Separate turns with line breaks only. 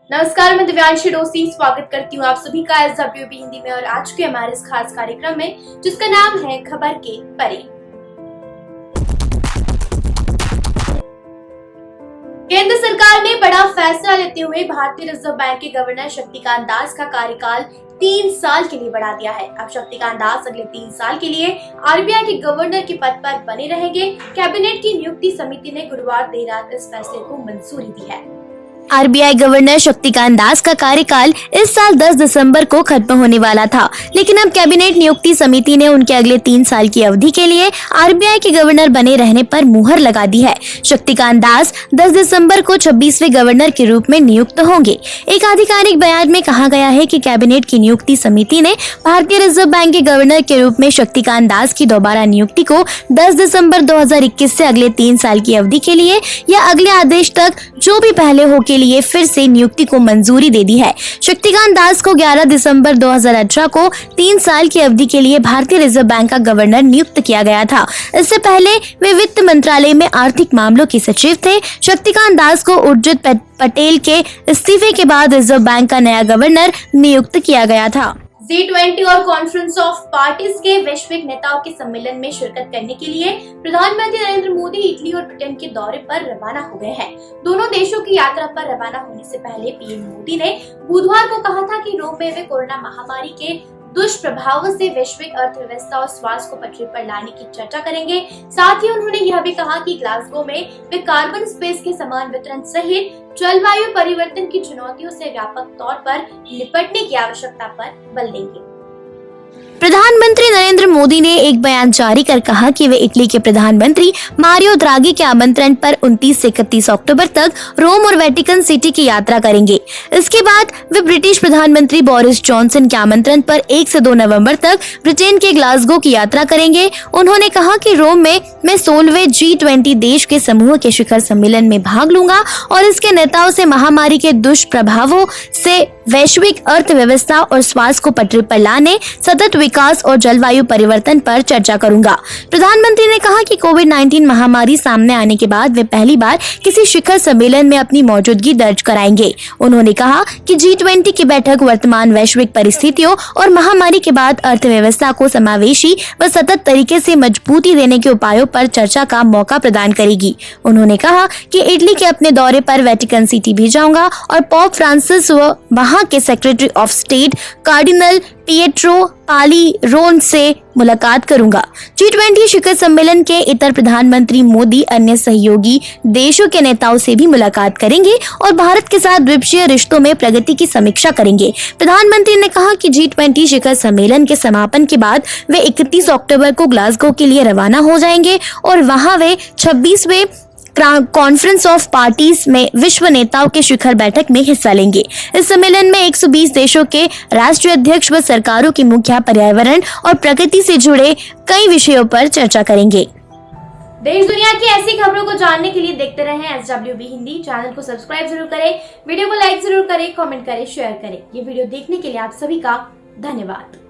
नमस्कार, मैं दिव्यांशी डोसी स्वागत करती हूँ आप सभी का SWB हिंदी में और आज के हमारे इस खास कार्यक्रम में जिसका नाम है खबर के परे। केंद्र सरकार ने बड़ा फैसला लेते हुए भारतीय रिजर्व बैंक के गवर्नर शक्तिकांत दास का कार्यकाल 3 साल के लिए बढ़ा दिया है। अब शक्तिकांत दास अगले 3 साल के लिए RBI के गवर्नर के पद पर बने रहेंगे। कैबिनेट की नियुक्ति समिति ने गुरुवार देर रात इस फैसले को मंजूरी दी है।
RBI गवर्नर शक्तिकांत दास का कार्यकाल इस साल 10 दिसंबर को खत्म होने वाला था, लेकिन अब कैबिनेट नियुक्ति समिति ने उनके अगले 3 साल की अवधि के लिए RBI के गवर्नर बने रहने पर मुहर लगा दी है। शक्तिकांत दास 10 दिसंबर को 26वें गवर्नर के रूप में नियुक्त होंगे। एक आधिकारिक बयान में कहा गया है कि कैबिनेट की नियुक्ति समिति ने भारतीय रिजर्व बैंक के गवर्नर के रूप में शक्तिकांत दास की दोबारा नियुक्ति को 10 दिसंबर 2021 से अगले 3 साल की अवधि के लिए या अगले आदेश तक जो भी पहले हो के लिए फिर से नियुक्ति को मंजूरी दे दी है। शक्तिकांत दास को 11 दिसंबर 2018 को 3 साल की अवधि के लिए भारतीय रिजर्व बैंक का गवर्नर नियुक्त किया गया था। इससे पहले वे वित्त मंत्रालय में आर्थिक मामलों के सचिव थे। शक्तिकांत दास को उर्जित पटेल के इस्तीफे के बाद रिजर्व बैंक का नया गवर्नर नियुक्त किया गया था।
G20 और कॉन्फ्रेंस ऑफ पार्टीज के वैश्विक नेताओं के सम्मेलन में शिरकत करने के लिए प्रधानमंत्री नरेंद्र मोदी इटली और ब्रिटेन के दौरे पर रवाना हो गए हैं। दोनों देशों की यात्रा पर रवाना होने से पहले पीएम मोदी ने बुधवार को कहा था कि रोम में वे कोरोना महामारी के दुष्प्रभावों से वैश्विक अर्थव्यवस्था और स्वास्थ्य को पटरी पर लाने की चर्चा करेंगे। साथ ही उन्होंने यह भी कहा कि ग्लासगो में वे कार्बन स्पेस के समान वितरण सहित जलवायु परिवर्तन की चुनौतियों से व्यापक तौर पर निपटने की आवश्यकता पर बल देंगे।
प्रधानमंत्री नरेंद्र मोदी ने एक बयान जारी कर कहा कि वे इटली के प्रधानमंत्री मारियो द्रागी के आमंत्रण पर 29 से 31 अक्टूबर तक रोम और वेटिकन सिटी की यात्रा करेंगे। इसके बाद वे ब्रिटिश प्रधानमंत्री बोरिस जॉनसन के आमंत्रण पर 1 से 2 नवंबर तक ब्रिटेन के ग्लासगो की यात्रा करेंगे। उन्होंने कहा कि रोम में मैं 16वें G20 देश के समूह के शिखर सम्मेलन में भाग लूंगा और इसके नेताओं से महामारी के दुष्प्रभावों से वैश्विक अर्थव्यवस्था और स्वास्थ्य को पटरी पर लाने, सतत विकास और जलवायु परिवर्तन पर चर्चा करूंगा। प्रधानमंत्री ने कहा कि कोविड-19 महामारी सामने आने के बाद वे पहली बार किसी शिखर सम्मेलन में अपनी मौजूदगी दर्ज कराएंगे। उन्होंने कहा कि G20 की बैठक वर्तमान वैश्विक परिस्थितियों और महामारी के बाद अर्थव्यवस्था को समावेशी व सतत तरीके से मजबूती देने के उपायों पर चर्चा का मौका प्रदान करेगी। उन्होंने कहा कि इटली के अपने दौरे पर वेटिकन सिटी भी जाऊंगा और पोप फ्रांसिस व वहां के secretary of state cardinal Pietro Parolin से मुलाकात करूंगा। G20 शिखर सम्मेलन के इतर प्रधानमंत्री मोदी अन्य सहयोगी देशों के नेताओं से भी मुलाकात करेंगे और भारत के साथ द्विपक्षीय रिश्तों में प्रगति की समीक्षा करेंगे। प्रधानमंत्री ने कहा कि G20 शिखर सम्मेलन के समापन के बाद वे 31 अक्टूबर को ग्लासगो के लिए रवाना हो जाएंगे और वहां वे 26वें कॉन्फ्रेंस ऑफ पार्टीज में विश्व नेताओं के शिखर बैठक में हिस्सा लेंगे। इस सम्मेलन में 120 देशों के राष्ट्रीय अध्यक्ष व सरकारों के मुखिया पर्यावरण और प्रकृति से जुड़े कई विषयों पर चर्चा करेंगे।
देश दुनिया की ऐसी खबरों को जानने के लिए देखते रहें SWB हिंदी। चैनल को सब्सक्राइब जरूर करें, वीडियो को लाइक जरूर करें, कमेंट करें, शेयर करें। ये वीडियो देखने के लिए आप सभी का धन्यवाद।